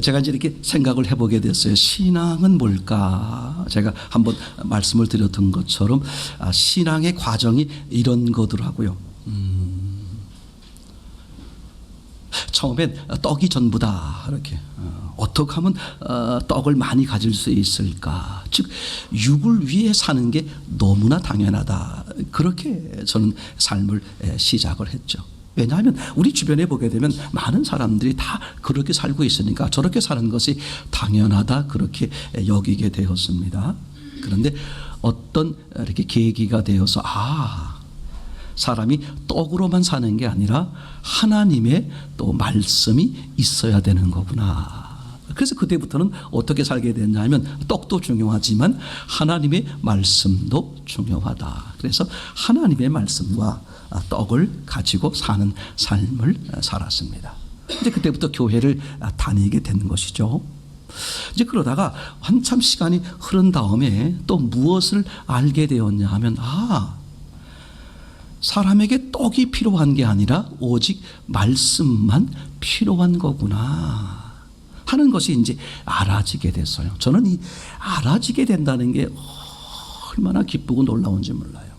제가 이제 이렇게 생각을 해보게 됐어요. 신앙은 뭘까? 제가 한번 말씀을 드렸던 것처럼 신앙의 과정이 이런 거더라고요. 처음엔 떡이 전부다. 이렇게 어떻게 하면 떡을 많이 가질 수 있을까? 즉 육을 위해 사는 게 너무나 당연하다. 그렇게 저는 삶을 시작을 했죠. 왜냐하면 우리 주변에 보게 되면 많은 사람들이 다 그렇게 살고 있으니까 저렇게 사는 것이 당연하다 그렇게 여기게 되었습니다. 그런데 어떤 이렇게 계기가 되어서 사람이 떡으로만 사는 게 아니라 하나님의 또 말씀이 있어야 되는 거구나. 그래서 그때부터는 어떻게 살게 됐냐면 떡도 중요하지만 하나님의 말씀도 중요하다. 그래서 하나님의 말씀과 떡을 가지고 사는 삶을 살았습니다. 이제 그때부터 교회를 다니게 된 것이죠. 이제 그러다가 한참 시간이 흐른 다음에 또 무엇을 알게 되었냐 하면 사람에게 떡이 필요한 게 아니라 오직 말씀만 필요한 거구나 하는 것이 이제 알아지게 됐어요. 저는 이 알아지게 된다는 게 얼마나 기쁘고 놀라운지 몰라요.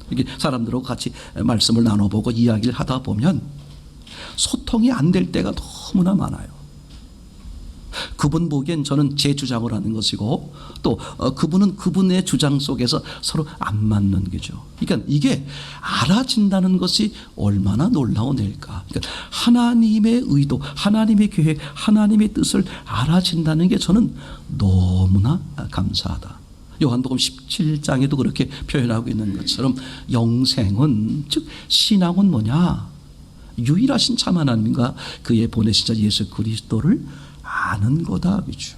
이렇게 사람들하고 같이 말씀을 나눠보고 이야기를 하다 보면 소통이 안 될 때가 너무나 많아요. 그분 보기엔 저는 제 주장을 하는 것이고 또 그분은 그분의 주장 속에서 서로 안 맞는 거죠. 그러니까 이게 알아진다는 것이 얼마나 놀라운 일까. 그러니까 하나님의 의도, 하나님의 계획, 하나님의 뜻을 알아진다는 게 저는 너무나 감사하다. 요한복음 17장에도 그렇게 표현하고 있는 것처럼 영생은 즉 신앙은 뭐냐? 유일하신 참 하나님과 그의 보내신 자 예수 그리스도를 아는 거다. 그렇죠.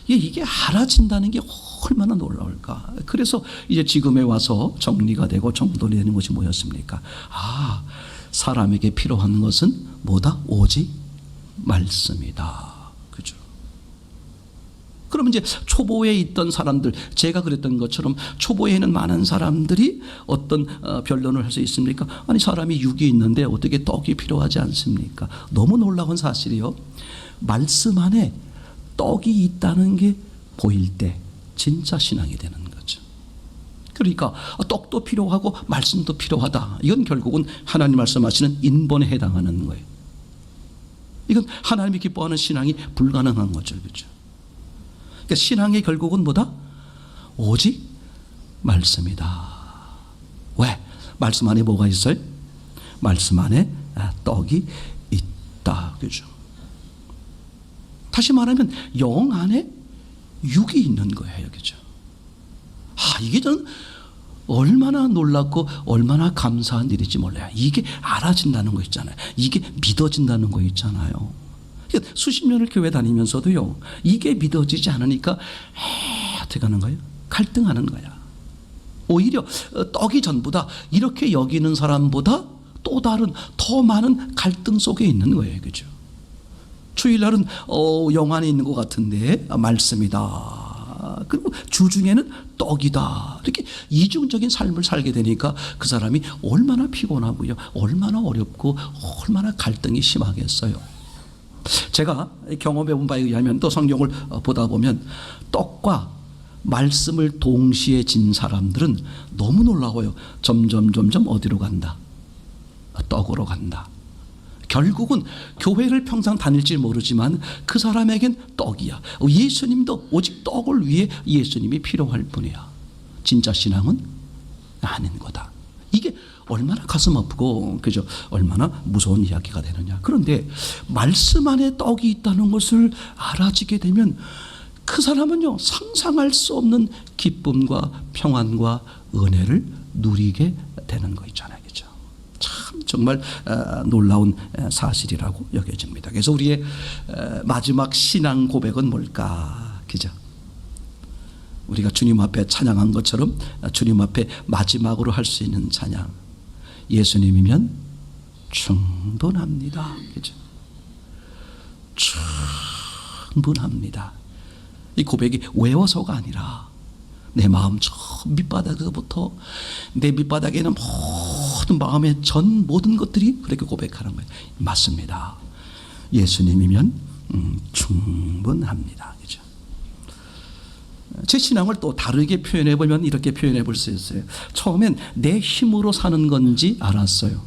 이게 알아진다는 게 얼마나 놀라울까. 그래서 이제 지금에 와서 정리가 되고 정돈이 되는 것이 뭐였습니까? 사람에게 필요한 것은 뭐다? 오직 말씀이다. 그죠. 그러면 이제 초보에 있던 사람들, 제가 그랬던 것처럼 초보에는 많은 사람들이 어떤 변론을 할 수 있습니까? 아니 사람이 육이 있는데 어떻게 떡이 필요하지 않습니까? 너무 놀라운 사실이요. 말씀 안에 떡이 있다는 게 보일 때 진짜 신앙이 되는 거죠. 그러니까 떡도 필요하고 말씀도 필요하다. 이건 결국은 하나님 말씀하시는 인본에 해당하는 거예요. 이건 하나님이 기뻐하는 신앙이 불가능한 거죠. 그렇죠? 그러니까 신앙의 결국은 뭐다? 오직 말씀이다. 왜? 말씀 안에 뭐가 있어요? 말씀 안에 떡이 있다. 그죠? 다시 말하면 영 안에 육이 있는 거예요. 그죠? 이게 저는 얼마나 놀랍고 얼마나 감사한 일인지 몰라요. 이게 알아진다는 거 있잖아요. 이게 믿어진다는 거 있잖아요. 수십 년을 교회 다니면서도요, 이게 믿어지지 않으니까 어떻게 하는 거예요? 갈등하는 거야. 오히려 떡이 전부다 이렇게 여기는 사람보다 또 다른 더 많은 갈등 속에 있는 거예요. 그죠? 주일날은 영 안에 있는 것 같은데 말씀이다. 그리고 주중에는 떡이다. 이렇게 이중적인 삶을 살게 되니까 그 사람이 얼마나 피곤하고요, 얼마나 어렵고 얼마나 갈등이 심하겠어요. 제가 경험해 본 바에 의하면 또 성경을 보다 보면 떡과 말씀을 동시에 진 사람들은 너무 놀라워요. 점점 어디로 간다? 떡으로 간다. 결국은 교회를 평생 다닐지 모르지만 그 사람에겐 떡이야. 예수님도 오직 떡을 위해 예수님이 필요할 뿐이야. 진짜 신앙은 아닌 거다. 이게 얼마나 가슴 아프고 그죠? 얼마나 무서운 이야기가 되느냐. 그런데 말씀 안에 떡이 있다는 것을 알아지게 되면 그 사람은요, 상상할 수 없는 기쁨과 평안과 은혜를 누리게 되는 거 있잖아요. 그죠? 참 정말 놀라운 사실이라고 여겨집니다. 그래서 우리의 마지막 신앙 고백은 뭘까? 그죠? 우리가 주님 앞에 찬양한 것처럼 주님 앞에 마지막으로 할 수 있는 찬양, 예수님이면 충분합니다. 그죠? 충분합니다. 이 고백이 외워서가 아니라 내 마음 저 밑바닥에서부터 내 밑바닥에는 모든 마음의 전 모든 것들이 그렇게 고백하는 거예요. 맞습니다. 예수님이면 충분합니다. 그죠? 제 신앙을 또 다르게 표현해 보면 이렇게 표현해 볼 수 있어요. 처음엔 내 힘으로 사는 건지 알았어요.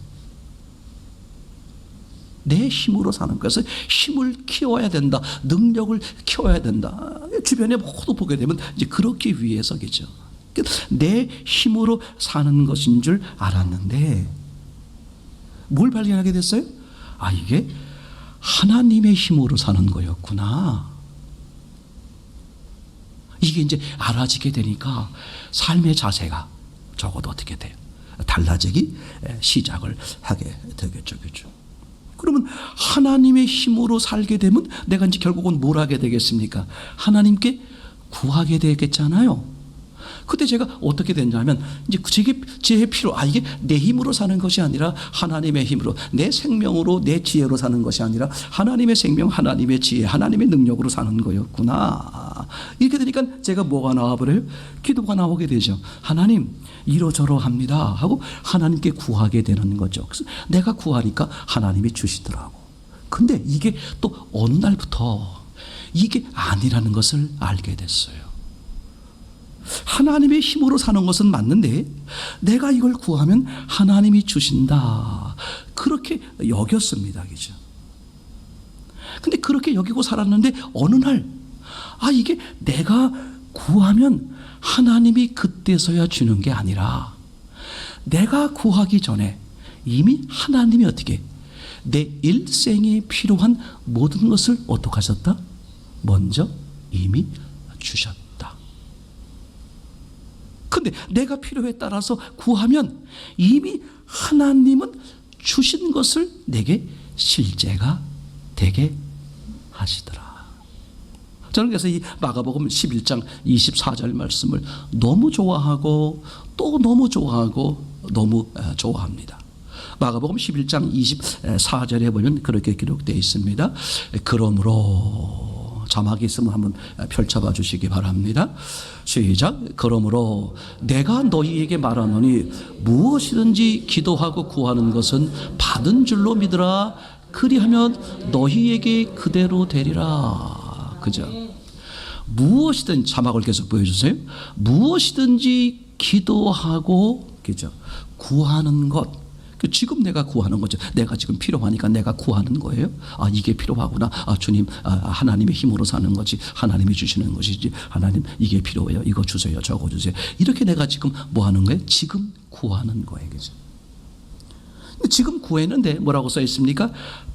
내 힘으로 사는 것을 힘을 키워야 된다. 능력을 키워야 된다. 주변에 모두 보게 되면 이제 그렇기 위해서겠죠. 내 힘으로 사는 것인 줄 알았는데 뭘 발견하게 됐어요? 아, 이게 하나님의 힘으로 사는 거였구나. 이게 이제 알아지게 되니까 삶의 자세가 적어도 어떻게 돼요? 달라지기 시작을 하게 되겠죠. 그렇죠? 그러면 하나님의 힘으로 살게 되면 내가 이제 결국은 뭘 하게 되겠습니까? 하나님께 구하게 되겠잖아요. 그때 제가 어떻게 됐냐면 이제 제 필요, 이게 내 힘으로 사는 것이 아니라 하나님의 힘으로, 내 생명으로, 내 지혜로 사는 것이 아니라 하나님의 생명, 하나님의 지혜, 하나님의 능력으로 사는 거였구나. 이렇게 되니까 제가 뭐가 나와버려요? 기도가 나오게 되죠. 하나님 이러저러합니다 하고 하나님께 구하게 되는 거죠. 그래서 내가 구하니까 하나님이 주시더라고. 근데 이게 또 어느 날부터 이게 아니라는 것을 알게 됐어요. 하나님의 힘으로 사는 것은 맞는데 내가 이걸 구하면 하나님이 주신다, 그렇게 여겼습니다. 그죠? 근데 그렇게 여기고 살았는데 어느 날 이게 내가 구하면 하나님이 그때서야 주는 게 아니라 내가 구하기 전에 이미 하나님이 어떻게 내 일생에 필요한 모든 것을 어떻게 하셨다? 먼저 이미 주셨다. 근데 내가 필요에 따라서 구하면 이미 하나님은 주신 것을 내게 실제가 되게 하시더라. 저는 그래서 이 마가복음 11장 24절 말씀을 너무 좋아하고 또 너무 좋아하고 너무 좋아합니다. 마가복음 11장 24절에 보면 그렇게 기록되어 있습니다. 그러므로, 자막이 있으면 한번 펼쳐봐 주시기 바랍니다. 시작. 그러므로 내가 너희에게 말하노니 무엇이든지 기도하고 구하는 것은 받은 줄로 믿으라. 그리하면 너희에게 그대로 되리라. 그죠? 무엇이든지, 자막을 계속 보여주세요. 무엇이든지 기도하고, 그죠? 구하는 것. 지금 내가 구하는 거죠. 내가 지금 필요하니까 내가 구하는 거예요. 이게 필요하구나. 주님, 하나님의 힘으로 사는 거지. 하나님이 주시는 것이지. 하나님, 이게 필요해요. 이거 주세요. 저거 주세요. 이렇게 내가 지금 뭐 하는 거예요? 지금 구하는 거예요. 그죠? 지금 구했는데 뭐라고 써 있습니까?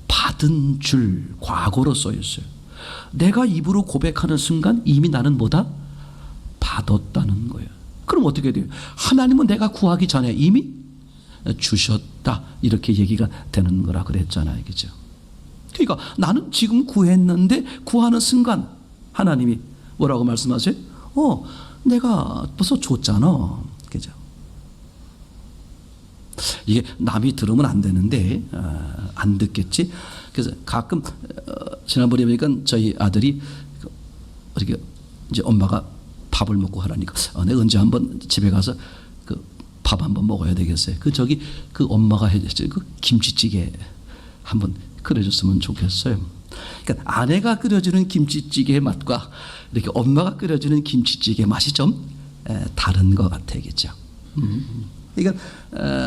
받은 줄, 과거로 써 있어요. 내가 입으로 고백하는 순간 이미 나는 뭐다? 받았다는 거예요. 그럼 어떻게 돼요? 하나님은 내가 구하기 전에 이미 주셨다, 이렇게 얘기가 되는 거라 그랬잖아요. 그죠? 그러니까 나는 지금 구했는데 구하는 순간 하나님이 뭐라고 말씀하세요? 내가 벌써 줬잖아. 그죠? 이게 남이 들으면 안 되는데 안 듣겠지. 그래서 가끔 지난번에 보니까 저희 아들이 이렇게 이제 엄마가 밥을 먹고 하라니까 내가 언제 한번 집에 가서 밥 한번 먹어야 되겠어요. 그 엄마가 해줬어요. 그 김치찌개 한번 끓여줬으면 좋겠어요. 그러니까 아내가 끓여주는 김치찌개의 맛과 이렇게 엄마가 끓여주는 김치찌개 맛이 좀 다른 것 같아겠죠. 그러니까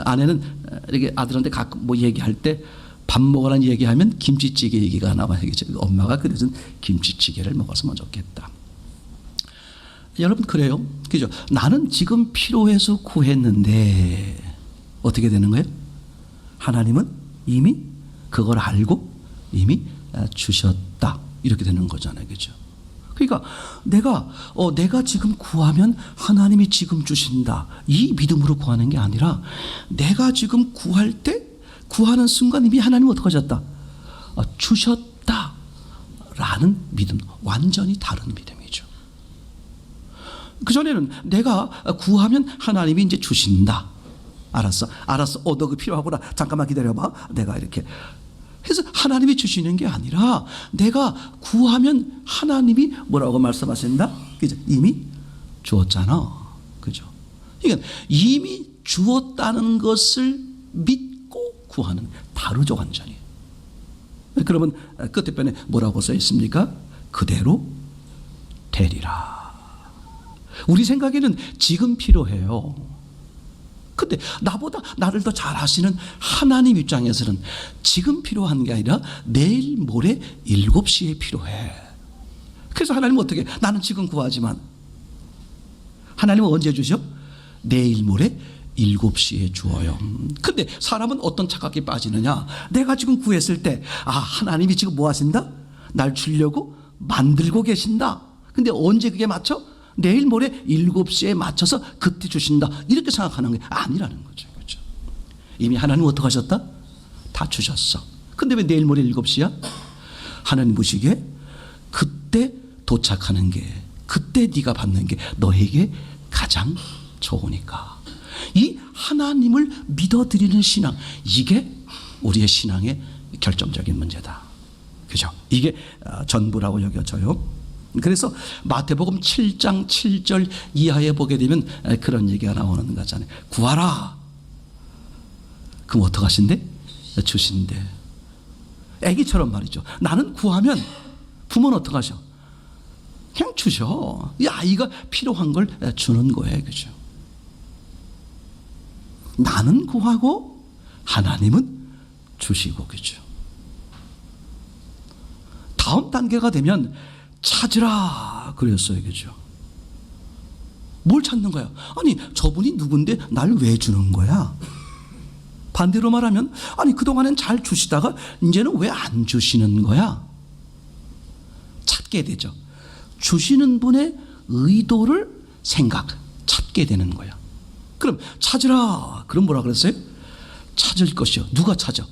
아내는 이렇게 아들한테 가끔 뭐 얘기할 때 밥 먹으라는 얘기하면 김치찌개 얘기가 나와야겠죠. 엄마가 끓여준 김치찌개를 먹었으면 좋겠다. 여러분, 그래요. 그죠? 나는 지금 필요해서 구했는데 어떻게 되는 거예요? 하나님은 이미 그걸 알고 이미 주셨다, 이렇게 되는 거잖아요. 그죠? 그러니까 내가 지금 구하면 하나님이 지금 주신다, 이 믿음으로 구하는 게 아니라 내가 지금 구할 때 구하는 순간 이미 하나님은 어떻게 하셨다? 주셨다 라는 믿음, 완전히 다른 믿음이죠. 그전에는 내가 구하면 하나님이 이제 주신다. 알았어. 너 그 필요하구나. 잠깐만 기다려봐. 내가 이렇게 해서 하나님이 주시는 게 아니라 내가 구하면 하나님이 뭐라고 말씀하신다? 그죠? 이미 주었잖아. 그죠? 그러니까 이미 주었다는 것을 믿고 구하는, 다르죠, 완전히. 그러면 끝에 편에 뭐라고 써 있습니까? 그대로 되리라. 우리 생각에는 지금 필요해요. 근데 나보다 나를 더 잘 아시는 하나님 입장에서는 지금 필요한 게 아니라 내일 모레 7시에 필요해. 그래서 하나님은 어떻게, 나는 지금 구하지만 하나님은 언제 주셔? 내일 모레 7시에 주어요. 근데 사람은 어떤 착각에 빠지느냐? 내가 지금 구했을 때, 하나님이 지금 뭐 하신다? 날 주려고 만들고 계신다. 근데 언제 그게 맞춰? 내일 모레 7시에 맞춰서 그때 주신다. 이렇게 생각하는 게 아니라는 거죠. 그렇죠? 이미 하나님 어떻게 하셨다? 다 주셨어. 근데 왜 내일 모레 7시야? 하나님 보시기에 그때 도착하는 게, 그때 네가 받는 게 너에게 가장 좋으니까. 이 하나님을 믿어드리는 신앙, 이게 우리의 신앙의 결정적인 문제다. 그죠? 이게 전부라고 여겨져요. 그래서 마태복음 7장 7절 이하에 보게 되면 그런 얘기가 나오는 거잖아요. 구하라. 그럼 어떡하신대? 주신대. 애기처럼 말이죠. 나는 구하면 부모는 어떡하셔? 그냥 주셔. 이 아이가 필요한 걸 주는 거예요. 그죠? 나는 구하고 하나님은 주시고. 그죠? 다음 단계가 되면 찾으라 그랬어요. 그죠? 뭘 찾는 거야? 아니, 저분이 누군데 날 왜 주는 거야? 반대로 말하면, 아니, 그동안엔 잘 주시다가 이제는 왜 안 주시는 거야? 찾게 되죠. 주시는 분의 의도를 찾게 되는 거야. 그럼 찾으라. 그럼 뭐라 그랬어요? 찾을 것이요. 누가 찾아?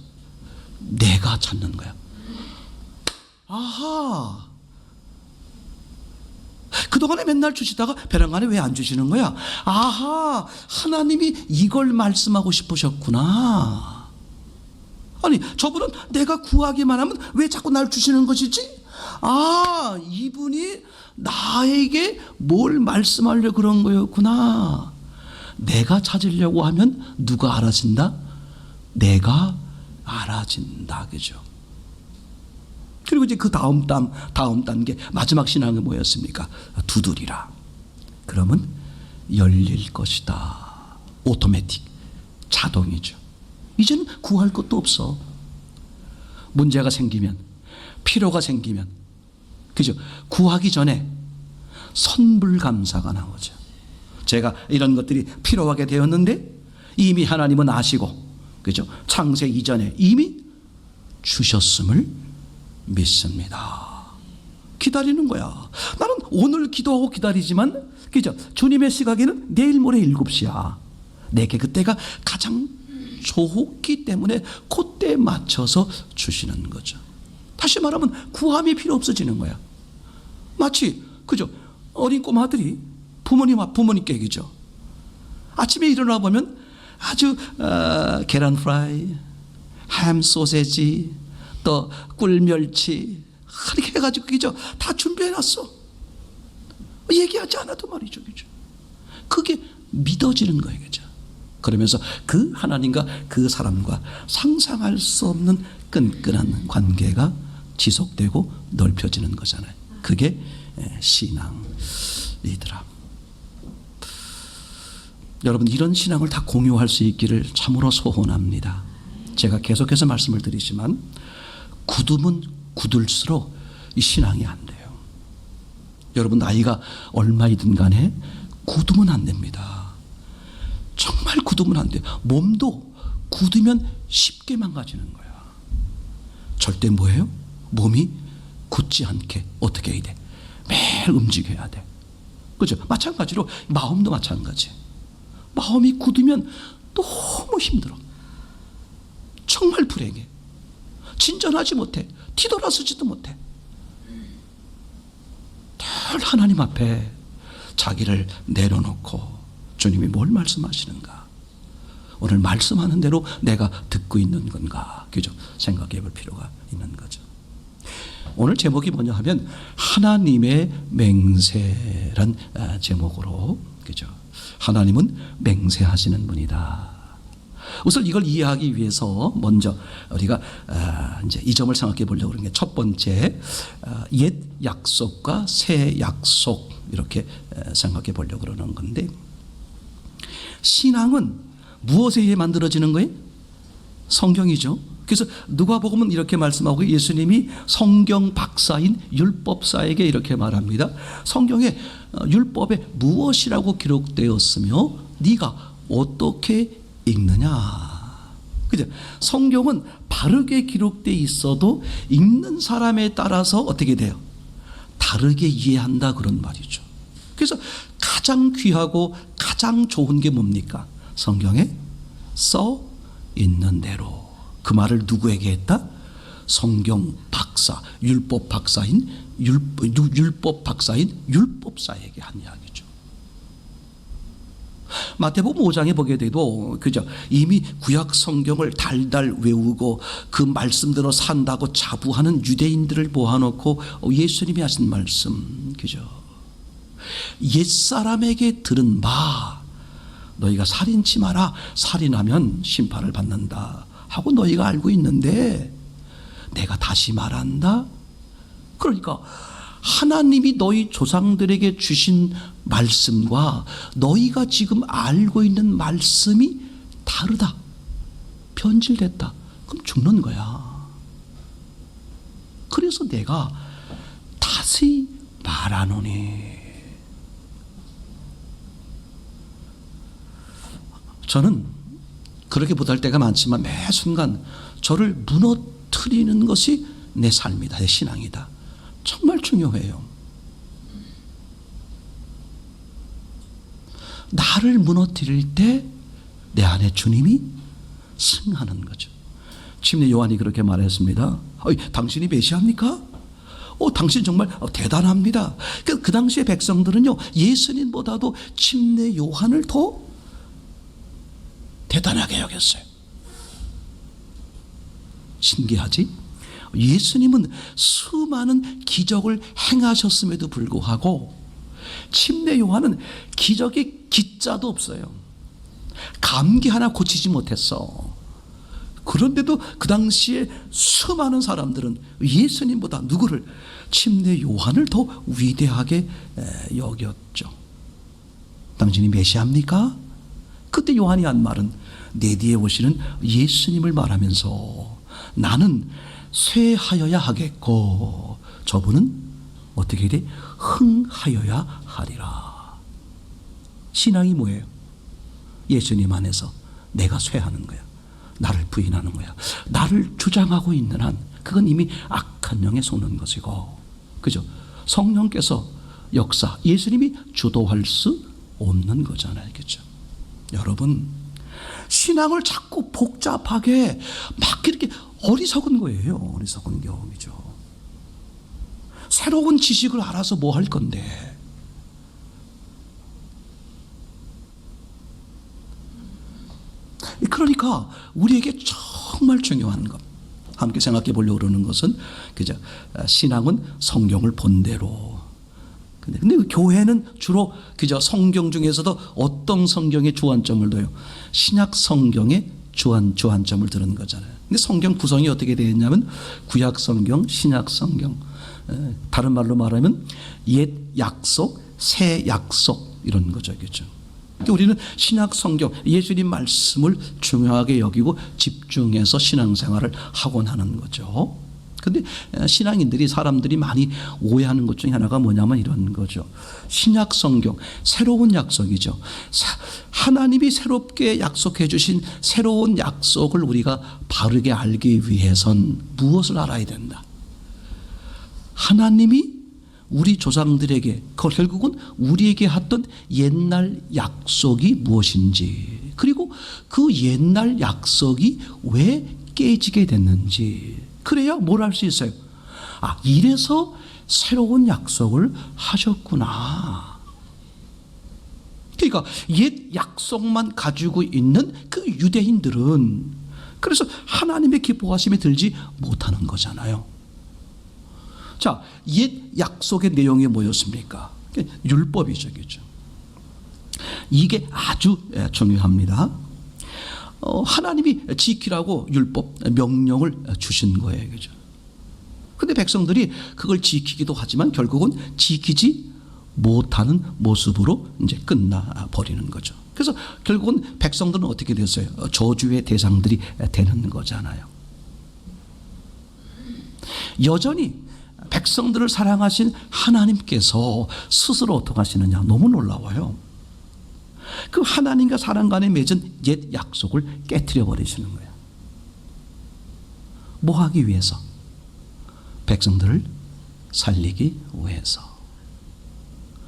내가 찾는 거야. 아하. 그동안에 맨날 주시다가 벼랑간에 왜 안 주시는 거야? 아하, 하나님이 이걸 말씀하고 싶으셨구나. 아니, 저분은 내가 구하기만 하면 왜 자꾸 날 주시는 것이지? 이분이 나에게 뭘 말씀하려고 그런 거였구나. 내가 찾으려고 하면 누가 알아진다? 내가 알아진다. 그죠? 그리고 이제 그 다음 단계, 마지막 신앙은 뭐였습니까? 두드리라. 그러면 열릴 것이다. 오토매틱, 자동이죠. 이제는 구할 것도 없어. 문제가 생기면, 필요가 생기면, 그죠? 구하기 전에 선불감사가 나오죠. 제가 이런 것들이 필요하게 되었는데 이미 하나님은 아시고, 그죠? 창세 이전에 이미 주셨음을 믿습니다. 기다리는 거야. 나는 오늘 기도하고 기다리지만, 그죠? 주님의 시각에는 내일 모레 7시야. 내게 그때가 가장 좋기 때문에 그때 맞춰서 주시는 거죠. 다시 말하면 구함이 필요 없어지는 거야. 마치, 그죠? 어린 꼬마들이 부모님께, 그죠? 아침에 일어나 보면 아주 계란 프라이, 햄 소세지, 또 꿀멸치 이렇게 해가지고, 그죠? 다 준비해놨어. 얘기하지 않아도 말이죠. 그죠? 그게 믿어지는 거예요. 그죠? 그러면서 그 하나님과 그 사람과 상상할 수 없는 끈끈한 관계가 지속되고 넓혀지는 거잖아요. 그게 신앙이더라. 여러분, 이런 신앙을 다 공유할 수 있기를 참으로 소원합니다. 제가 계속해서 말씀을 드리지만 굳으면 굳을수록 이 신앙이 안 돼요. 여러분, 나이가 얼마이든 간에 굳으면 안 됩니다. 정말 굳으면 안 돼요. 몸도 굳으면 쉽게 망가지는 거야. 절대 뭐예요? 몸이 굳지 않게 어떻게 해야 돼? 매일 움직여야 돼. 그죠? 마찬가지로 마음도 마찬가지. 마음이 굳으면 너무 힘들어. 정말 불행해. 진전하지 못해. 뒤돌아서지도 못해. 늘 하나님 앞에 자기를 내려놓고 주님이 뭘 말씀하시는가, 오늘 말씀하는 대로 내가 듣고 있는 건가, 그죠? 생각해 볼 필요가 있는 거죠. 오늘 제목이 뭐냐 하면 하나님의 맹세란 제목으로, 그죠? 하나님은 맹세하시는 분이다. 우선 이걸 이해하기 위해서 먼저 우리가 이제 이 점을 생각해 보려고 그러는 게 첫 번째, 옛 약속과 새 약속 이렇게 생각해 보려고 그러는 건데, 신앙은 무엇에 의해 만들어지는 거예요? 성경이죠. 그래서 누가복음은 이렇게 말씀하고, 예수님이 성경 박사인 율법사에게 이렇게 말합니다. 성경에 율법에 무엇이라고 기록되었으며 네가 어떻게 읽느냐. 그죠? 성경은 바르게 기록되어 있어도 읽는 사람에 따라서 어떻게 돼요? 다르게 이해한다, 그런 말이죠. 그래서 가장 귀하고 가장 좋은 게 뭡니까? 성경에 써 있는 대로. 그 말을 누구에게 했다? 성경 박사, 율법 박사인 율법사에게 한 이야기죠. 마태복음 5장에 보게 돼도 그죠? 이미 구약 성경을 달달 외우고 그 말씀대로 산다고 자부하는 유대인들을 모아놓고 예수님이 하신 말씀, 그죠? 옛사람에게 들은 바, 너희가 살인치 마라, 살인하면 심판을 받는다 하고 너희가 알고 있는데 내가 다시 말한다. 그러니까 하나님이 너희 조상들에게 주신 말씀과 너희가 지금 알고 있는 말씀이 다르다, 변질됐다. 그럼 죽는 거야. 그래서 내가 다시 말하노니. 저는 그렇게 못할 때가 많지만 매 순간 저를 무너뜨리는 것이 내 삶이다, 내 신앙이다. 정말 중요해요. 나를 무너뜨릴 때 내 안에 주님이 승하는 거죠. 침례 요한이 그렇게 말했습니다. 당신이 메시아입니까? 당신 정말 대단합니다. 그 당시의 백성들은요, 예수님보다도 침례 요한을 더 대단하게 여겼어요. 신기하지? 예수님은 수많은 기적을 행하셨음에도 불구하고 침례 요한은 기적의 기자도 없어요. 감기 하나 고치지 못했어. 그런데도 그 당시에 수많은 사람들은 예수님보다 누구를? 침례 요한을 더 위대하게 여겼죠. 당신이 메시아입니까? 그때 요한이 한 말은 내 뒤에 오시는 예수님을 말하면서 나는 쇠하여야 하겠고 저분은 어떻게 돼? 흥하여야 하리라. 신앙이 뭐예요? 예수님 안에서 내가 쇠하는 거야. 나를 부인하는 거야. 나를 주장하고 있는 한 그건 이미 악한 영에 속는 것이고, 그죠? 성령께서 역사, 예수님이 주도할 수 없는 거잖아요. 그죠? 여러분, 신앙을 자꾸 복잡하게 막 이렇게 어리석은 거예요. 어리석은 경험이죠. 새로운 지식을 알아서 뭐 할 건데. 그러니까 우리에게 정말 중요한 것, 함께 생각해 보려고 그러는 것은 그죠? 신앙은 성경을 본대로. 근데 교회는 주로 그저 성경 중에서도 어떤 성경에 주안점을 둬요? 신약 성경에 주안점을 두는 거잖아요. 근데 성경 구성이 어떻게 되어 있냐면 구약 성경, 신약 성경, 다른 말로 말하면 옛 약속, 새 약속 이런 거죠, 그렇죠? 우리는 신약 성경, 예수님 말씀을 중요하게 여기고 집중해서 신앙생활을 하곤 하는 거죠. 근데 신앙인들이, 사람들이 많이 오해하는 것 중에 하나가 뭐냐면 이런 거죠. 신약 성경, 새로운 약속이죠. 하나님이 새롭게 약속해 주신 새로운 약속을 우리가 바르게 알기 위해선 무엇을 알아야 된다? 하나님이 우리 조상들에게, 결국은 우리에게 했던 옛날 약속이 무엇인지, 그리고 그 옛날 약속이 왜 깨지게 됐는지, 그래야 뭘 할 수 있어요? 이래서 새로운 약속을 하셨구나. 그러니까 옛 약속만 가지고 있는 그 유대인들은 그래서 하나님의 기뻐하심에 들지 못하는 거잖아요. 자, 옛 약속의 내용이 뭐였습니까? 율법이죠, 그죠? 이게 아주 중요합니다. 하나님이 지키라고 율법 명령을 주신 거예요. 그죠? 근데 백성들이 그걸 지키기도 하지만 결국은 지키지 못하는 모습으로 이제 끝나 버리는 거죠. 그래서 결국은 백성들은 어떻게 됐어요? 저주의 대상들이 되는 거잖아요. 여전히 백성들을 사랑하신 하나님께서 스스로 어떻게 하시느냐 너무 놀라워요. 그 하나님과 사람 간에 맺은 옛 약속을 깨트려 버리시는 거예요. 뭐 하기 위해서? 백성들을 살리기 위해서.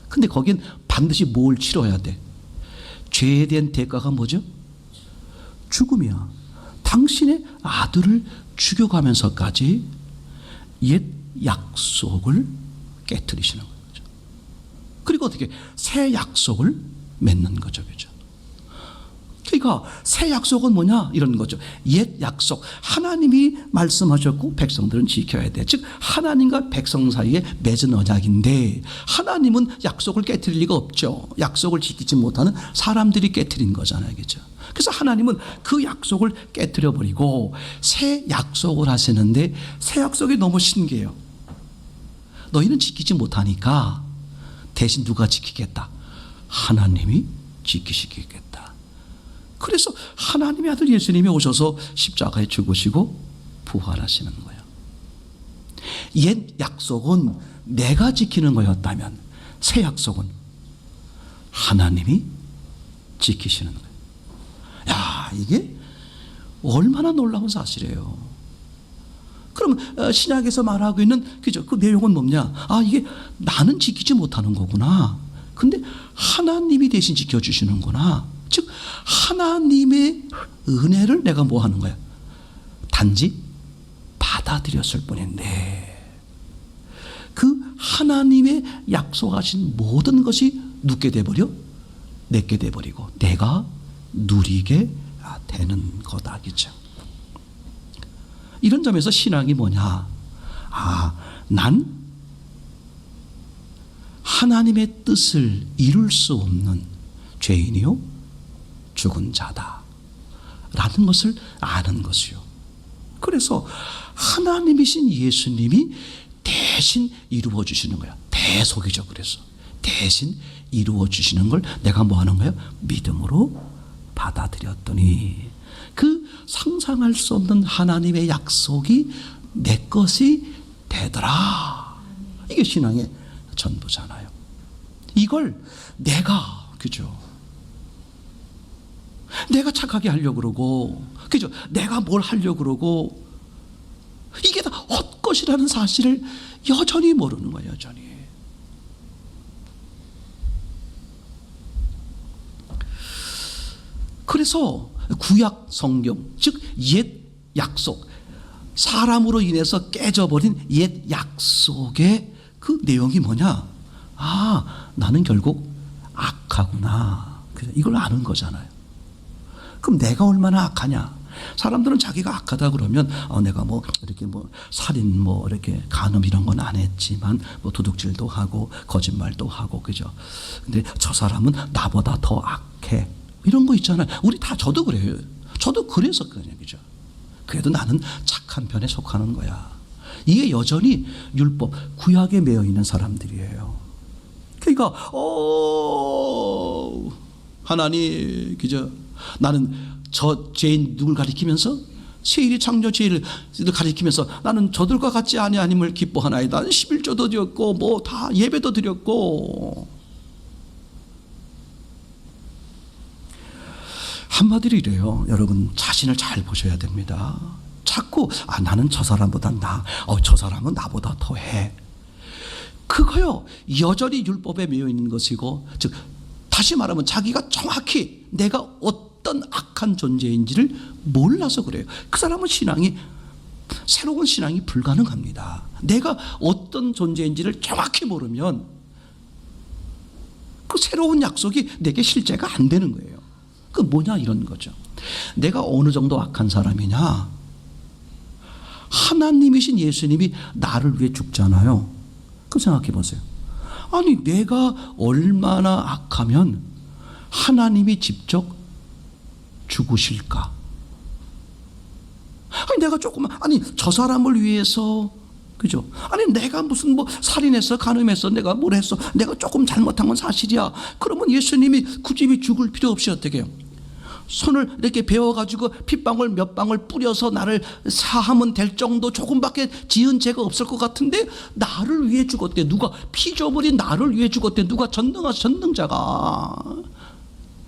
근데 거긴 반드시 뭘 치러야 돼? 죄에 대한 대가가 뭐죠? 죽음이야. 당신의 아들을 죽여가면서까지 옛 약속을 깨트리시는 거죠. 그리고 어떻게 새 약속을 맺는 거죠. 그죠? 그러니까 새 약속은 뭐냐 이런 거죠. 옛 약속, 하나님이 말씀하셨고 백성들은 지켜야 돼. 즉 하나님과 백성 사이에 맺은 언약인데 하나님은 약속을 깨트릴 리가 없죠. 약속을 지키지 못하는 사람들이 깨트린 거잖아요. 그죠? 그래서 하나님은 그 약속을 깨트려 버리고 새 약속을 하시는데 새 약속이 너무 신기해요. 너희는 지키지 못하니까 대신 누가 지키겠다? 하나님이 지키시겠다. 그래서 하나님의 아들 예수님이 오셔서 십자가에 죽으시고 부활하시는 거예요. 옛 약속은 내가 지키는 거였다면 새 약속은 하나님이 지키시는 거예요. 야, 이게 얼마나 놀라운 사실이에요. 그럼 신약에서 말하고 있는 그죠? 그 내용은 뭐냐? 아, 이게 나는 지키지 못하는 거구나. 근데 하나님이 대신 지켜주시는구나. 즉 하나님의 은혜를 내가 뭐 하는 거야? 단지 받아들였을 뿐인데 그 하나님의 약속하신 모든 것이 눕게 돼버려? 내게 돼버리고 내가 누리게 되는 거다. 그죠? 이런 점에서 신앙이 뭐냐? 난 하나님의 뜻을 이룰 수 없는 죄인이요 죽은 자다 라는 것을 아는 것이요. 그래서 하나님이신 예수님이 대신 이루어 주시는 거야. 대속이죠. 그래서 대신 이루어 주시는 걸 내가 뭐 하는 거예요? 믿음으로 받아들였더니 그 상상할 수 없는 하나님의 약속이 내 것이 되더라. 이게 신앙의 전부잖아요. 이걸 내가, 그죠? 내가 착하게 하려고 그러고, 그죠? 내가 뭘 하려고 그러고, 이게 다 헛것이라는 사실을 여전히 모르는 거예요, 여전히. 그래서 구약 성경, 즉 옛 약속, 사람으로 인해서 깨져버린 옛 약속의 그 내용이 뭐냐? 나는 결국 악하구나. 이걸 아는 거잖아요. 그럼 내가 얼마나 악하냐? 사람들은 자기가 악하다 그러면 내가 뭐 이렇게 뭐 살인 뭐 이렇게 간음 이런 건 안 했지만 뭐 도둑질도 하고 거짓말도 하고, 그죠? 근데 저 사람은 나보다 더 악해. 이런 거 있잖아요. 우리 다 저도 그래요. 저도 그랬었거든요. 그죠? 그래도 나는 착한 편에 속하는 거야. 이게 여전히 율법, 구약에 매여 있는 사람들이에요. 그러니까 하나님, 그죠? 나는 저 죄인 누굴 가리키면서 세일이 창조 죄인을 가리키면서 나는 저들과 같지 아니함을 기뻐하나이다. 11조도 드렸고 뭐 다 예배도 드렸고. 한마디로 이래요. 여러분 자신을 잘 보셔야 됩니다. 자꾸 나는 저 사람보다 저 사람은 나보다 더해. 그거요 여전히 율법에 매여 있는 것이고, 즉 다시 말하면 자기가 정확히 내가 어떤 악한 존재인지를 몰라서 그래요. 그 사람은 새로운 신앙이 불가능합니다. 내가 어떤 존재인지를 정확히 모르면 그 새로운 약속이 내게 실제가 안 되는 거예요. 그 뭐냐 이런 거죠. 내가 어느 정도 악한 사람이냐? 하나님이신 예수님이 나를 위해 죽잖아요. 그 생각해 보세요. 아니 내가 얼마나 악하면 하나님이 직접 죽으실까? 아니 내가 조금만, 아니 저 사람을 위해서, 그죠? 아니 내가 무슨 뭐 살인했어, 간음했어, 내가 뭘 했어, 내가 조금 잘못한 건 사실이야. 그러면 예수님이 굳이 죽을 필요 없이 어떻게 해요? 손을 이렇게 베어가지고 핏방울 몇 방울 뿌려서 나를 사하면 될 정도 조금밖에 지은 죄가 없을 것 같은데 나를 위해 죽었대. 누가? 피조물이 나를 위해 죽었대. 누가? 전능자가.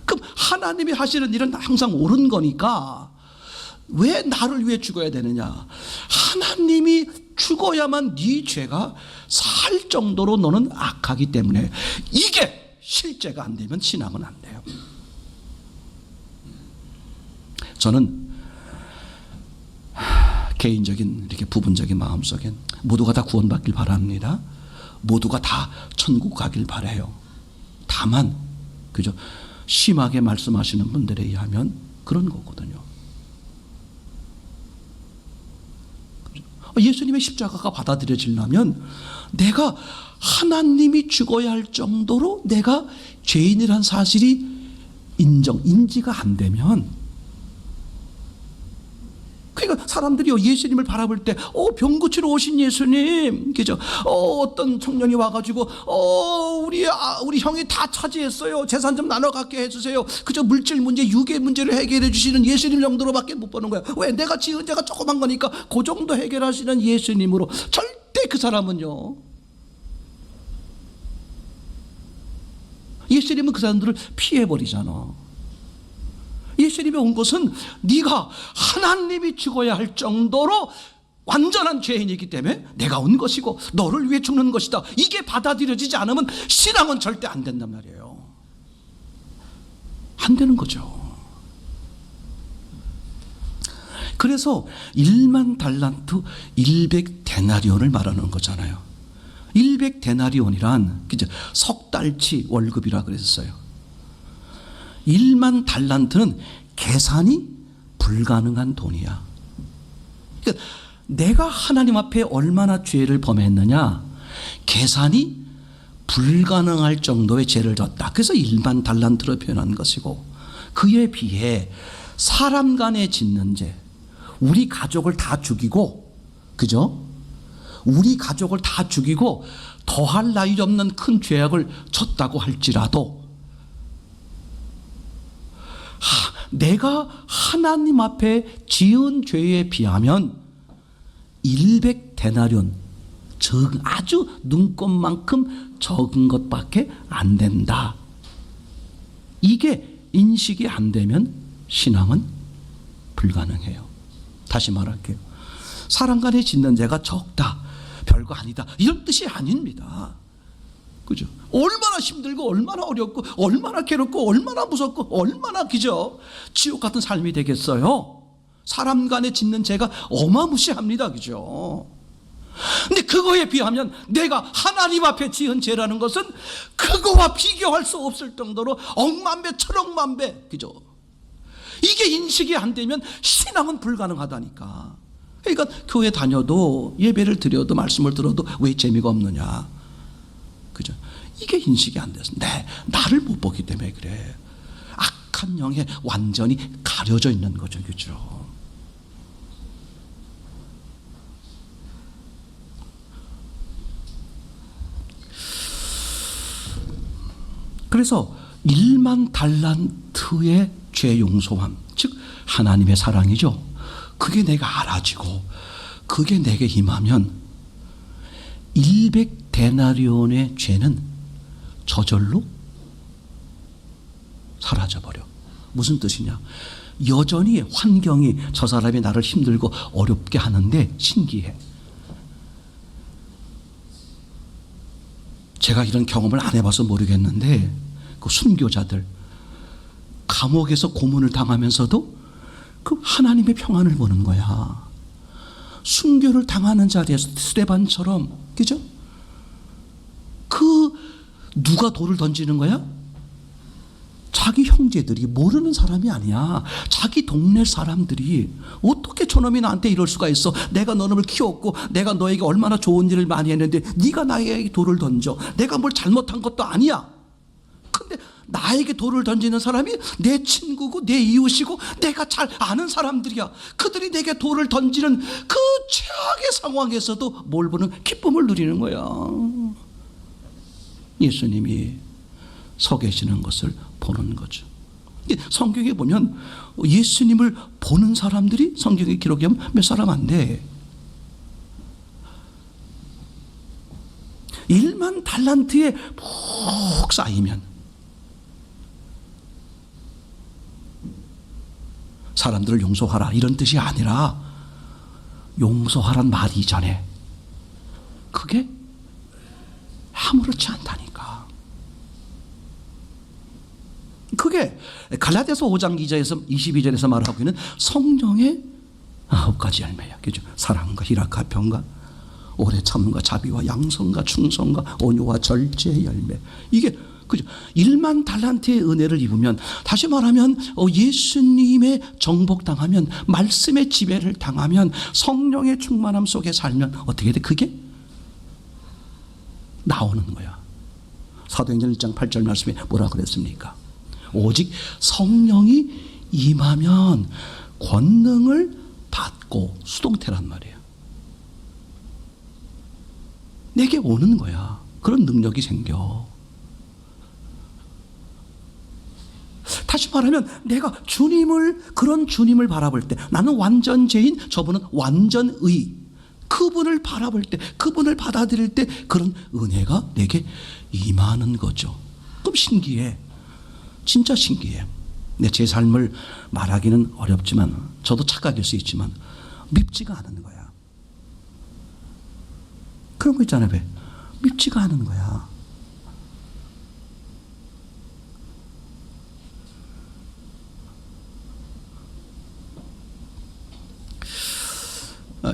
그럼 하나님이 하시는 일은 항상 옳은 거니까 왜 나를 위해 죽어야 되느냐? 하나님이 죽어야만 네 죄가 살 정도로 너는 악하기 때문에 이게 실제가 안 되면 신앙은 안 돼요. 저는 개인적인 이렇게 부분적인 마음속엔 모두가 다 구원받길 바랍니다. 모두가 다 천국 가길 바라요. 다만 그죠? 심하게 말씀하시는 분들에 의하면 그런 거거든요. 예수님의 십자가가 받아들여지려면 내가 하나님이 죽어야 할 정도로 내가 죄인이란 사실이 인지가 안 되면, 그러니까 사람들이요 예수님을 바라볼 때 병 고치러 오신 예수님, 그죠? 어떤 청년이 와가지고 우리 형이 다 차지했어요. 재산 좀 나눠 갖게 해주세요. 그저 물질 문제, 유괴 문제를 해결해 주시는 예수님 정도로밖에 못 보는 거야. 왜? 내가 지은 죄가 조그만 거니까 그 정도 해결하시는 예수님으로. 절대 그 사람은요, 예수님은 그 사람들을 피해버리잖아. 예수님이 온 것은 네가 하나님이 죽어야 할 정도로 완전한 죄인이기 때문에 내가 온 것이고 너를 위해 죽는 것이다. 이게 받아들여지지 않으면 신앙은 절대 안 된단 말이에요. 안 되는 거죠. 그래서 1만 달란트 100데나리온을 말하는 거잖아요. 100데나리온이란 그죠? 석 달치 월급이라 그랬어요. 1만 달란트는 계산이 불가능한 돈이야. 그러니까 내가 하나님 앞에 얼마나 죄를 범했느냐, 계산이 불가능할 정도의 죄를 졌다. 그래서 1만 달란트로 표현한 것이고, 그에 비해 사람 간에 짓는 죄, 우리 가족을 다 죽이고, 그죠? 우리 가족을 다 죽이고 더할 나위 없는 큰 죄악을 졌다고 할지라도 내가 하나님 앞에 지은 죄에 비하면 100데나리온, 아주 눈꼽만큼 적은 것밖에 안 된다. 이게 인식이 안 되면 신앙은 불가능해요. 다시 말할게요. 사람 간에 짓는 죄가 적다, 별거 아니다, 이런 뜻이 아닙니다. 그죠? 얼마나 힘들고 얼마나 어렵고 얼마나 괴롭고 얼마나 무섭고 얼마나 그죠? 지옥 같은 삶이 되겠어요. 사람 간에 짓는 죄가 어마무시합니다. 그죠? 근데 그거에 비하면 내가 하나님 앞에 지은 죄라는 것은 그거와 비교할 수 없을 정도로 억만 배, 천억만 배, 그죠? 이게 인식이 안 되면 신앙은 불가능하다니까. 그러니까 교회 다녀도 예배를 드려도 말씀을 들어도 왜 재미가 없느냐, 그죠? 이게 인식이 안 돼서 나를 못 보기 때문에 그래. 악한 영에 완전히 가려져 있는 거죠. 그죠? 그래서 1만 달란트의 죄 용서함, 즉 하나님의 사랑이죠. 그게 내가 알아지고 그게 내게 임하면 100데나리온의 죄는 저절로 사라져버려. 무슨 뜻이냐? 여전히 환경이 저 사람이 나를 힘들고 어렵게 하는데 신기해. 제가 이런 경험을 안 해봐서 모르겠는데 그 순교자들 감옥에서 고문을 당하면서도 그 하나님의 평안을 보는 거야. 순교를 당하는 자리에서 스데반처럼, 그죠? 누가 돌을 던지는 거야? 자기 형제들이, 모르는 사람이 아니야. 자기 동네 사람들이. 어떻게 저놈이 나한테 이럴 수가 있어? 내가 너놈을 키웠고 내가 너에게 얼마나 좋은 일을 많이 했는데 네가 나에게 돌을 던져. 내가 뭘 잘못한 것도 아니야. 근데 나에게 돌을 던지는 사람이 내 친구고 내 이웃이고 내가 잘 아는 사람들이야. 그들이 내게 돌을 던지는 그 최악의 상황에서도 뭘 보는? 기쁨을 누리는 거야. 예수님이 서 계시는 것을 보는 거죠. 성경에 보면 예수님을 보는 사람들이 성경에 기록이 몇 사람 안 돼. 1만 달란트에 푹 쌓이면 사람들을 용서하라 이런 뜻이 아니라 용서하란 말 이전에 그게 아무렇지 않다니까. 그게 갈라디아서 5장 22절에서 말하고 있는 성령의 9가지 열매야. 그죠? 사랑과 희락과 평과 오래 참음과 자비와 양성과 충성과 온유와 절제의 열매. 이게 그죠? 1만 달란트의 은혜를 입으면, 다시 말하면 예수님의 정복당하면, 말씀의 지배를 당하면, 성령의 충만함 속에 살면 어떻게 돼? 그게 나오는 거야. 사도행전 1장 8절 말씀에 뭐라 그랬습니까? 오직 성령이 임하면 권능을 받고, 수동태란 말이에요. 내게 오는 거야. 그런 능력이 생겨. 다시 말하면 내가 그런 주님을 바라볼 때, 나는 완전 죄인, 저분은 완전 의, 그분을 바라볼 때, 그분을 받아들일 때 그런 은혜가 내게 임하는 거죠. 그럼 신기해. 진짜 신기해. 제 삶을 말하기는 어렵지만, 저도 착각일 수 있지만 밉지가 않은 거야. 그런 거 있잖아요. 왜? 밉지가 않은 거야.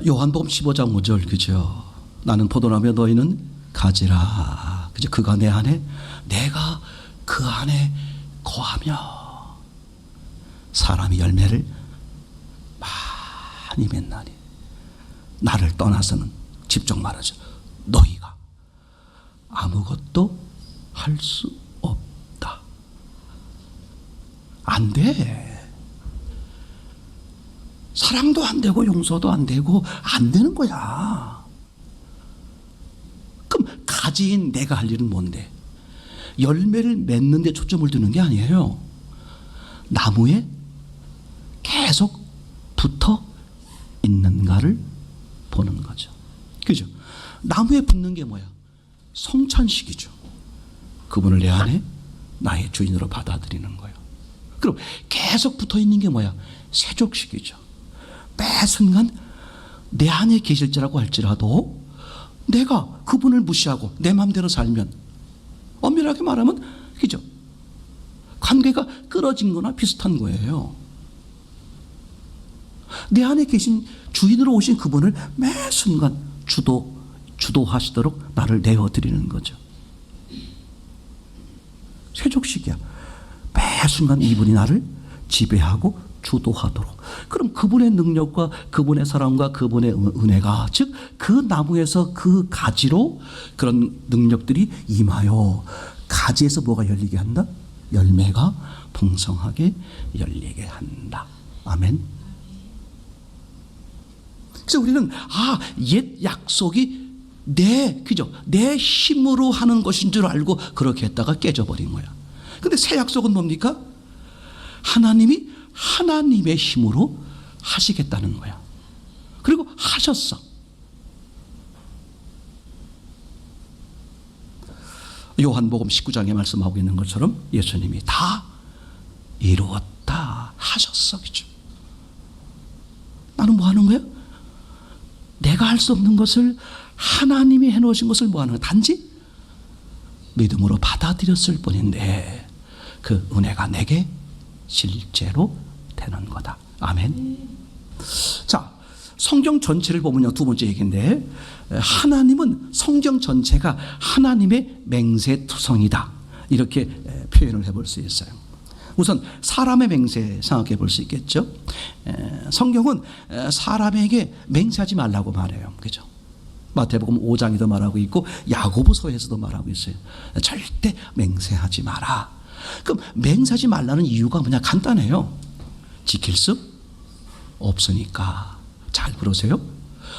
요한복음 15장 5절, 그죠? 나는 포도나무여 너희는 가지라. 그죠? 그가 내 안에, 내가 그 안에 거하며 사람이 열매를 많이 맺나니. 나를 떠나서는, 직접 말하죠, 너희가 아무것도 할 수 없다. 안 돼. 사랑도 안 되고 용서도 안 되고 안 되는 거야. 그럼 가지인 내가 할 일은 뭔데? 열매를 맺는 데 초점을 두는 게 아니에요. 나무에 계속 붙어 있는가를 보는 거죠. 그죠? 나무에 붙는 게 뭐야? 성찬식이죠. 그분을 내 안에 나의 주인으로 받아들이는 거예요. 그럼 계속 붙어 있는 게 뭐야? 세족식이죠. 매 순간 내 안에 계실지라고 할지라도 내가 그분을 무시하고 내 마음대로 살면, 엄밀하게 말하면, 그죠? 관계가 끊어진 거나 비슷한 거예요. 내 안에 계신 주인으로 오신 그분을 매 순간 주도하시도록 나를 내어드리는 거죠. 세족식이야. 매 순간 이분이 나를 지배하고 주도하도록. 그럼 그분의 능력과 그분의 사랑과 그분의 은혜가, 즉 그 나무에서 그 가지로 그런 능력들이 임하여 가지에서 뭐가 열리게 한다? 열매가 풍성하게 열리게 한다. 아멘. 그래서 우리는 옛 약속이 그죠? 내 힘으로 하는 것인 줄 알고 그렇게 했다가 깨져버린 거야. 근데 새 약속은 뭡니까? 하나님이 하나님의 힘으로 하시겠다는 거야. 그리고 하셨어. 요한복음 19장에 말씀하고 있는 것처럼 예수님이 다 이루었다 하셨어. 그죠? 나는 뭐 하는 거야? 내가 할 수 없는 것을 하나님이 해놓으신 것을 뭐 하는 거야? 단지 믿음으로 받아들였을 뿐인데 그 은혜가 내게 실제로 되는 거다. 아멘. 자, 성경 전체를 보면요, 두 번째 얘기인데, 하나님은, 성경 전체가 하나님의 맹세투성이다, 이렇게 표현을 해볼 수 있어요. 우선 사람의 맹세 생각해 볼 수 있겠죠. 성경은 사람에게 맹세하지 말라고 말해요. 그죠? 마태복음 5장에도 말하고 있고 야고보서에서도 말하고 있어요. 절대 맹세하지 마라. 그럼 맹세하지 말라는 이유가 뭐냐? 간단해요. 지킬 수 없으니까. 잘 들으세요.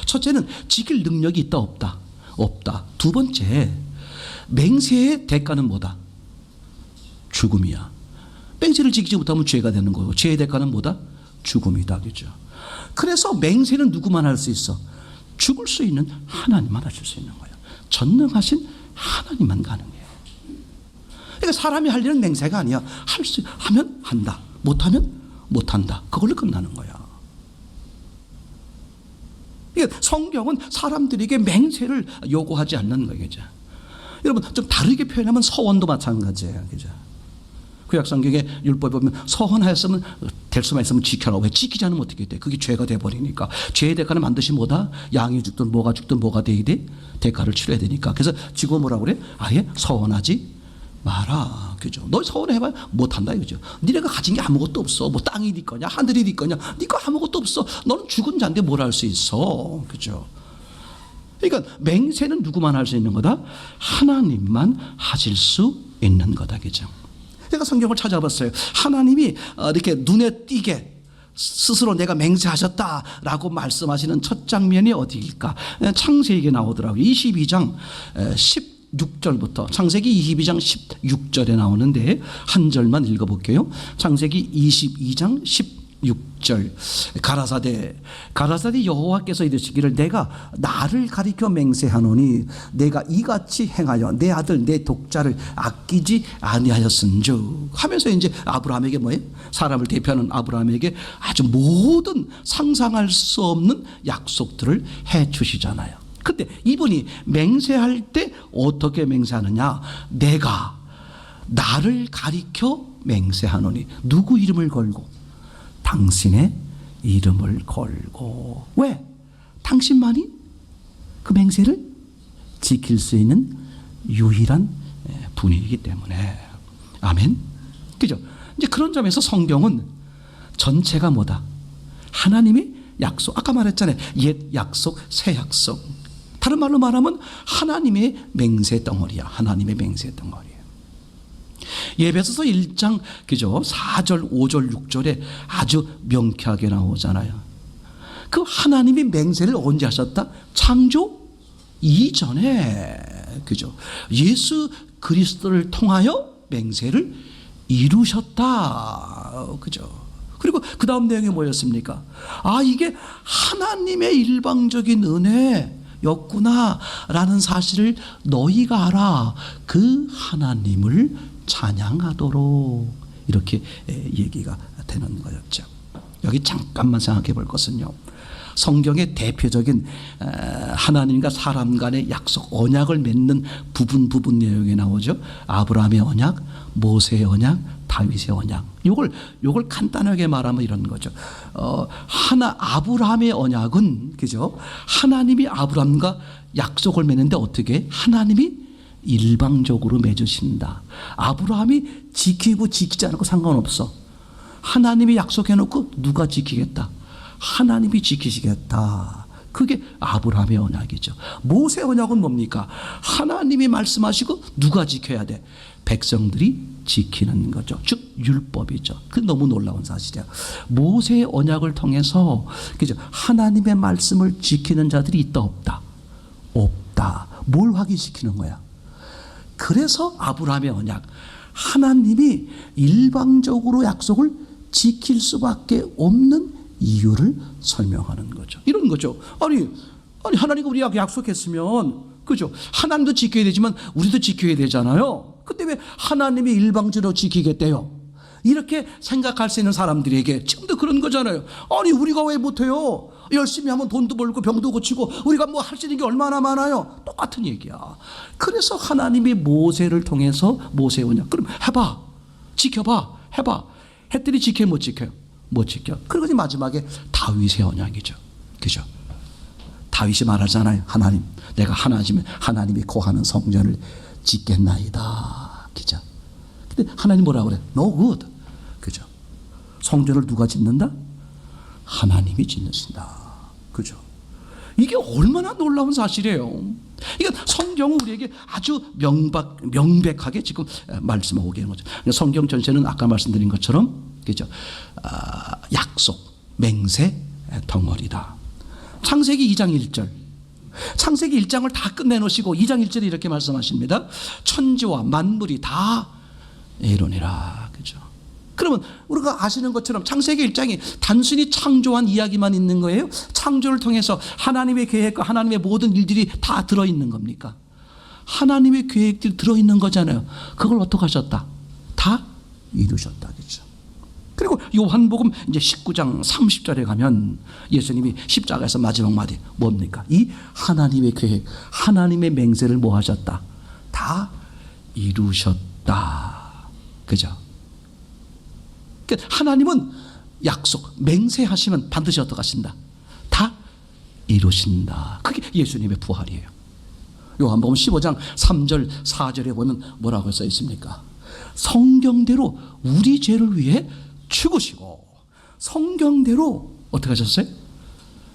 첫째는 지킬 능력이 있다 없다? 없다. 두 번째, 맹세의 대가는 뭐다? 죽음이야. 맹세를 지키지 못하면 죄가 되는 거고, 죄의 대가는 뭐다? 죽음이다. 그죠? 그래서 맹세는 누구만 할 수 있어? 죽을 수 있는 하나님만 하실 수 있는 거예요. 전능하신 하나님만 가능해요. 그러니까 사람이 할 일은 맹세가 아니야. 하면 한다. 못하면 못한다. 그걸로 끝나는 거야. 그러니까 성경은 사람들에게 맹세를 요구하지 않는 거겠죠. 여러분, 좀 다르게 표현하면 서원도 마찬가지예요. 그죠? 구약성경의 율법에 보면 서원하였으면 될 수만 있으면 지켜라. 왜 지키지 않으면 어떻게 돼? 그게 죄가 돼버리니까. 죄의 대가는 반드시 뭐다? 양이 죽든 뭐가 죽든 뭐가 돼야 돼? 대가를 치러야 되니까. 그래서 지금 뭐라고 그래? 아예 서원하지 마라. 그죠? 너 서원해봐야 못한다 이거죠. 니네가 가진 게 아무것도 없어. 뭐 땅이 네 거냐 하늘이 네 거냐. 니가 아무것도 없어. 너는 죽은 자인데 뭘 할 수 있어. 그죠? 그러니까 맹세는 누구만 할 수 있는 거다? 하나님만 하실 수 있는 거다. 그죠? 제가 성경을 찾아봤어요. 하나님이 이렇게 눈에 띄게 스스로 내가 맹세하셨다라고 말씀하시는 첫 장면이 어디일까? 창세기에 나오더라고요. 22장 16절부터 창세기 22장 16절에 나오는데 한 절만 읽어볼게요. 창세기 22장 16절. 가라사대 여호와께서 이르시기를 내가 나를 가리켜 맹세하노니 내가 이같이 행하여 내 아들 내 독자를 아끼지 아니하였은즉 하면서 이제 아브라함에게 뭐예요? 사람을 대표하는 아브라함에게 아주 모든 상상할 수 없는 약속들을 해 주시잖아요. 근데 이분이 맹세할 때 어떻게 맹세하느냐? 내가 나를 가리켜 맹세하노니 누구 이름을 걸고? 당신의 이름을 걸고. 왜? 당신만이 그 맹세를 지킬 수 있는 유일한 분이기 때문에. 아멘. 그죠? 이제 그런 점에서 성경은 전체가 뭐다? 하나님의 약속. 아까 말했잖아요. 옛 약속, 새 약속. 다른 말로 말하면 하나님의 맹세 덩어리야. 하나님의 맹세 덩어리. 예배소서 1장 그죠? 4절, 5절, 6절에 아주 명쾌하게 나오잖아요. 그 하나님이 맹세를 언제 하셨다? 창조 이전에. 그죠? 예수 그리스도를 통하여 맹세를 이루셨다. 그죠? 그리고 그 다음 내용이 뭐였습니까? 아, 이게 하나님의 일방적인 은혜였구나 라는 사실을 너희가 알아. 그 하나님을 찬양하도록 이렇게 얘기가 되는 거였죠. 여기 잠깐만 생각해 볼 것은요. 성경의 대표적인 하나님과 사람 간의 약속 언약을 맺는 부분 내용이 나오죠. 아브라함의 언약, 모세의 언약, 다윗의 언약. 요걸 간단하게 말하면 이런 거죠. 아브라함의 언약은 그죠? 하나님이 아브라함과 약속을 맺는데 어떻게? 하나님이 일방적으로 맺으신다. 아브라함이 지키고 지키지 않고 상관없어. 하나님이 약속해놓고 누가 지키겠다? 하나님이 지키시겠다. 그게 아브라함의 언약이죠. 모세 언약은 뭡니까? 하나님이 말씀하시고 누가 지켜야 돼? 백성들이 지키는 거죠. 즉 율법이죠. 그 너무 놀라운 사실이야. 모세의 언약을 통해서 그죠? 하나님의 말씀을 지키는 자들이 있다 없다? 없다. 뭘 확인시키는 거야? 그래서 아브라함의 언약, 하나님이 일방적으로 약속을 지킬 수밖에 없는 이유를 설명하는 거죠. 이런 거죠. 아니 하나님과 우리가 약속했으면 그죠? 하나님도 지켜야 되지만 우리도 지켜야 되잖아요. 근데 왜 하나님이 일방적으로 지키겠대요? 이렇게 생각할 수 있는 사람들에게 지금도 그런 거잖아요. 아니 우리가 왜 못해요? 열심히 하면 돈도 벌고 병도 고치고 우리가 뭐 할 수 있는 게 얼마나 많아요. 똑같은 얘기야. 그래서 하나님이 모세를 통해서 모세 언약. 그럼 해봐. 지켜봐. 해봐. 했더니 지켜요? 못 지켜요? 못 지켜. 그리고 이제 마지막에 다윗의 언약이죠. 그죠? 다윗이 말하잖아요. 하나님, 내가 하나님이 거하는 성전을 짓겠나이다. 그죠? 근데 하나님 뭐라고 그래? No good. 그죠? 성전을 누가 짓는다? 하나님이 짓는다. 그죠? 이게 얼마나 놀라운 사실이에요. 이건 성경은 우리에게 아주 명백하게 지금 말씀하고 계는 거죠. 성경 전체는 아까 말씀드린 것처럼 그죠? 약속, 맹세, 덩어리다. 창세기 2장 1절. 창세기 1장을 다 끝내놓으시고 2장 1절에 이렇게 말씀하십니다. 천지와 만물이 다 이루니라. 그죠? 그러면 우리가 아시는 것처럼 창세기 1장이 단순히 창조한 이야기만 있는 거예요? 창조를 통해서 하나님의 계획과 하나님의 모든 일들이 다 들어있는 겁니까? 하나님의 계획들이 들어있는 거잖아요. 그걸 어떻게 하셨다? 다 이루셨다. 그죠? 그리고 요한복음 이제 19장 30절에 가면 예수님이 십자가에서 마지막 마디 뭡니까? 이 하나님의 계획, 하나님의 맹세를 뭐 하셨다? 다 이루셨다. 그죠? 하나님은 약속, 맹세하시면 반드시 어떻게 하신다? 다 이루신다. 그게 예수님의 부활이에요. 요한복음 15장 3절 4절에 보면 뭐라고 써 있습니까? 성경대로 우리 죄를 위해 죽으시고 성경대로 어떻게 하셨어요?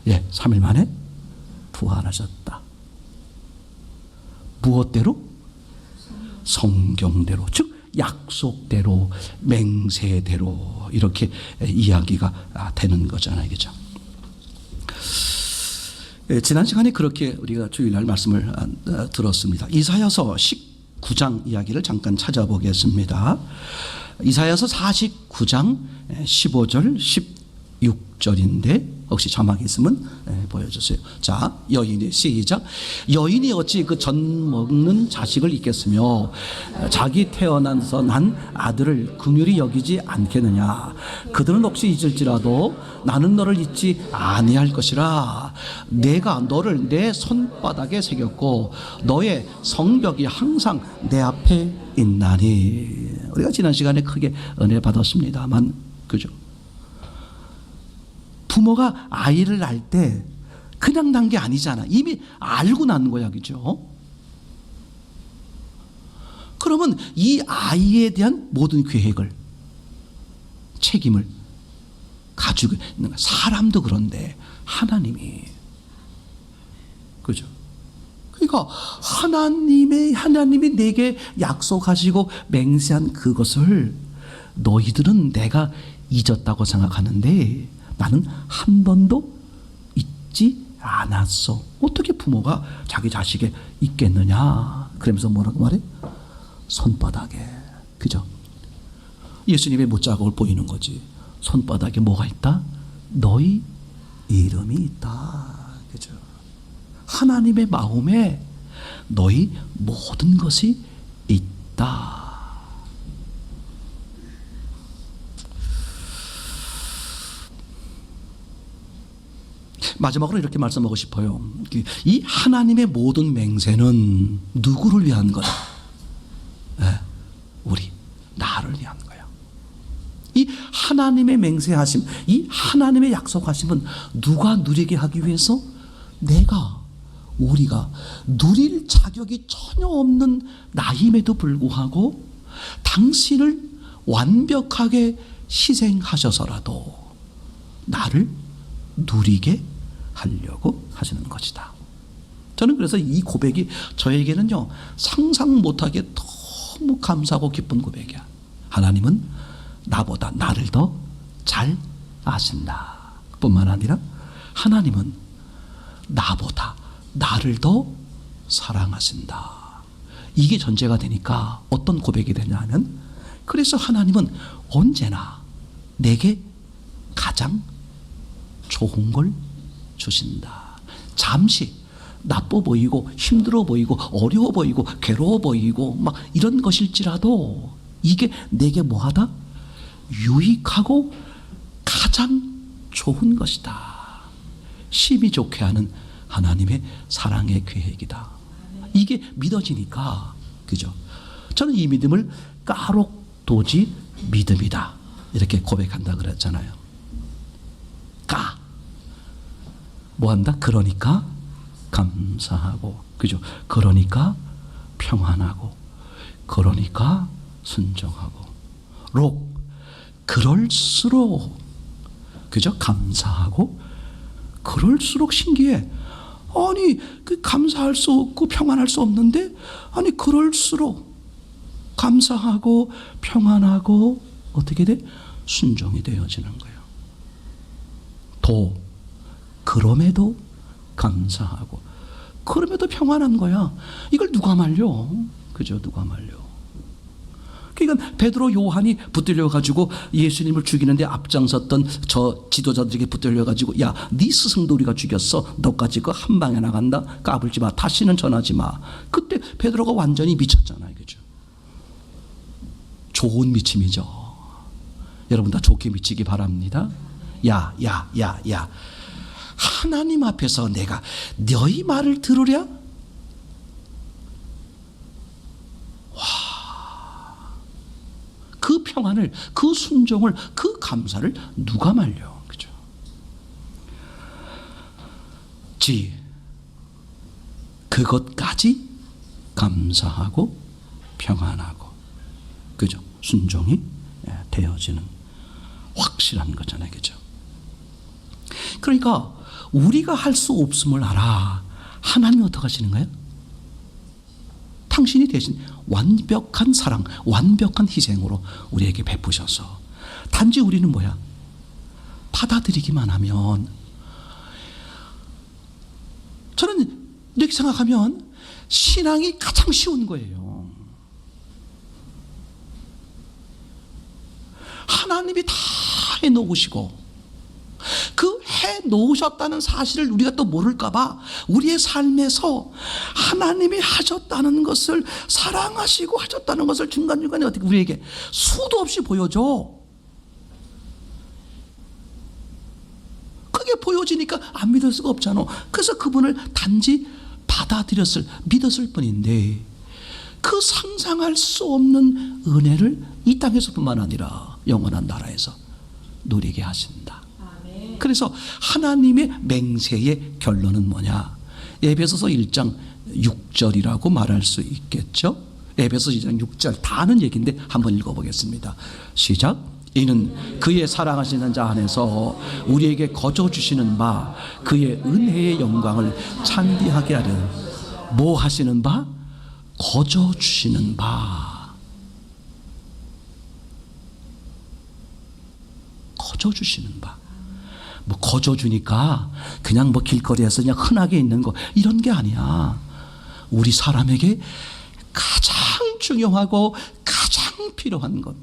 3일 만에 부활하셨다. 무엇대로? 성경대로, 즉 약속대로, 맹세대로 이렇게 이야기가 되는 거잖아요. 그죠? 지난 시간에 그렇게 우리가 주일날 말씀을 들었습니다. 이사야서 19장 이야기를 잠깐 찾아보겠습니다. 이사야서 49장 15절 16절인데 혹시 자막이 있으면 보여주세요. 자, 여인이 시작. 여인이 어찌 그 젖 먹는 자식을 잊겠으며 자기 태어나서 난 아들을 긍휼히 여기지 않겠느냐. 그들은 혹시 잊을지라도 나는 너를 잊지 아니할 것이라. 내가 너를 내 손바닥에 새겼고 너의 성벽이 항상 내 앞에 있나니. 우리가 지난 시간에 크게 은혜 받았습니다만, 그죠? 부모가 아이를 낳을 때 그냥 난 게 아니잖아. 이미 알고 낳는 거야. 그죠? 그러면 이 아이에 대한 모든 계획을, 책임을 가지고 있는 거야. 사람도 그런데 하나님이. 그죠? 그러니까 하나님이 내게 약속하시고 맹세한 그것을 너희들은 내가 잊었다고 생각하는데 나는 한 번도 잊지 않았어. 어떻게 부모가 자기 자식에 잊겠느냐. 그러면서 뭐라고 말해? 손바닥에. 그죠? 예수님의 못자국을 보이는 거지. 손바닥에 뭐가 있다? 너희 이름이 있다. 그죠? 하나님의 마음에 너희 모든 것이 있다. 마지막으로 이렇게 말씀하고 싶어요. 이 하나님의 모든 맹세는 누구를 위한 거야? 우리, 나를 위한 거야. 이 하나님의 맹세하심, 이 하나님의 약속하심은 누가 누리게 하기 위해서? 우리가 누릴 자격이 전혀 없는 나임에도 불구하고 당신을 완벽하게 희생하셔서라도 나를 누리게 하려고 하시는 것이다. 저는 그래서 이 고백이 저에게는요, 상상 못하게 너무 감사하고 기쁜 고백이야. 하나님은 나보다 나를 더 잘 아신다. 뿐만 아니라 하나님은 나보다 나를 더 사랑하신다. 이게 전제가 되니까 어떤 고백이 되냐 하면, 그래서 하나님은 언제나 내게 가장 좋은 걸 주신다. 잠시 나빠 보이고 힘들어 보이고 어려워 보이고 괴로워 보이고 막 이런 것일지라도 이게 내게 뭐하다? 유익하고 가장 좋은 것이다. 심히 좋게 하는 하나님의 사랑의 계획이다. 이게 믿어지니까, 그죠? 저는 이 믿음을 까록도지 믿음이다 이렇게 고백한다 그랬잖아요. 뭐한다? 그러니까 감사하고, 그죠? 그러니까 평안하고, 그러니까 순종하고, 그럴수록, 그죠? 감사하고, 그럴수록 신기해. 아니 그 감사할 수 없고 평안할 수 없는데, 아니 그럴수록 감사하고 평안하고 어떻게 돼? 순종이 되어지는 거예요. 그럼에도 감사하고 그럼에도 평안한 거야. 이걸 누가 말려? 그죠? 누가 말려? 그러니까 베드로, 요한이 붙들려 가지고 예수님을 죽이는데 앞장섰던 저 지도자들에게 붙들려 가지고, 야, 네 스승도 우리가 죽였어. 너까지 그 한 방에 나간다. 까불지 마. 다시는 전하지 마. 그때 베드로가 완전히 미쳤잖아요. 그죠? 좋은 미침이죠. 여러분 다 좋게 미치기 바랍니다. 야. 하나님 앞에서 내가 너희 말을 들으랴? 그 평안을, 그 순종을, 그 감사를 누가 말려? 그죠? 그것까지 감사하고 평안하고, 그죠? 순종이 되어지는 확실한 거잖아요. 그죠? 그러니까 우리가 할 수 없음을 알아. 하나님이 어떻게 하시는가요? 당신이 대신 완벽한 사랑, 완벽한 희생으로 우리에게 베푸셔서, 단지 우리는 뭐야? 받아들이기만 하면. 저는 이렇게 생각하면 신앙이 가장 쉬운 거예요. 하나님이 다 해놓으시고, 그 해놓으셨다는 사실을 우리가 또 모를까봐 우리의 삶에서 하나님이 하셨다는 것을, 사랑하시고 하셨다는 것을 중간중간에 어떻게 우리에게 수도 없이 보여줘. 그게 보여지니까 안 믿을 수가 없잖아. 그래서 그분을 단지 믿었을 뿐인데, 그 상상할 수 없는 은혜를 이 땅에서뿐만 아니라 영원한 나라에서 누리게 하신다. 그래서 하나님의 맹세의 결론은 뭐냐? 에베소서 1장 6절이라고 말할 수 있겠죠? 에베소서 1장 6절 다 아는 얘기인데 한번 읽어보겠습니다. 시작. 이는 그의 사랑하시는 자 안에서 우리에게 거저 주시는 바 그의 은혜의 영광을 찬미하게 하려. 뭐 하시는 바? 거저 주시는 바. 거저 주시는 바. 뭐 거저 주니까 그냥 뭐 길거리에서 그냥 흔하게 있는 거, 이런 게 아니야. 우리 사람에게 가장 중요하고 가장 필요한 것,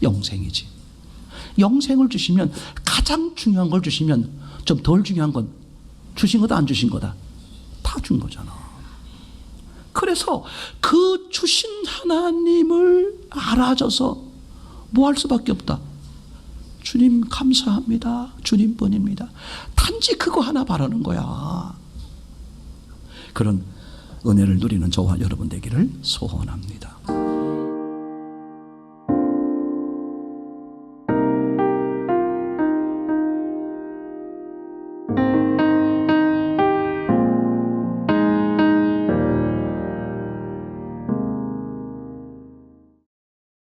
영생이지. 영생을 주시면, 가장 중요한 걸 주시면 좀 덜 중요한 건 주신 거다 안 주신 거다? 다 준 거잖아. 그래서 그 주신 하나님을 알아줘서 뭐 할 수밖에 없다. 주님 감사합니다. 주님뿐입니다. 단지 그거 하나 바라는 거야. 그런 은혜를 누리는 저와 여러분 되기를 소원합니다.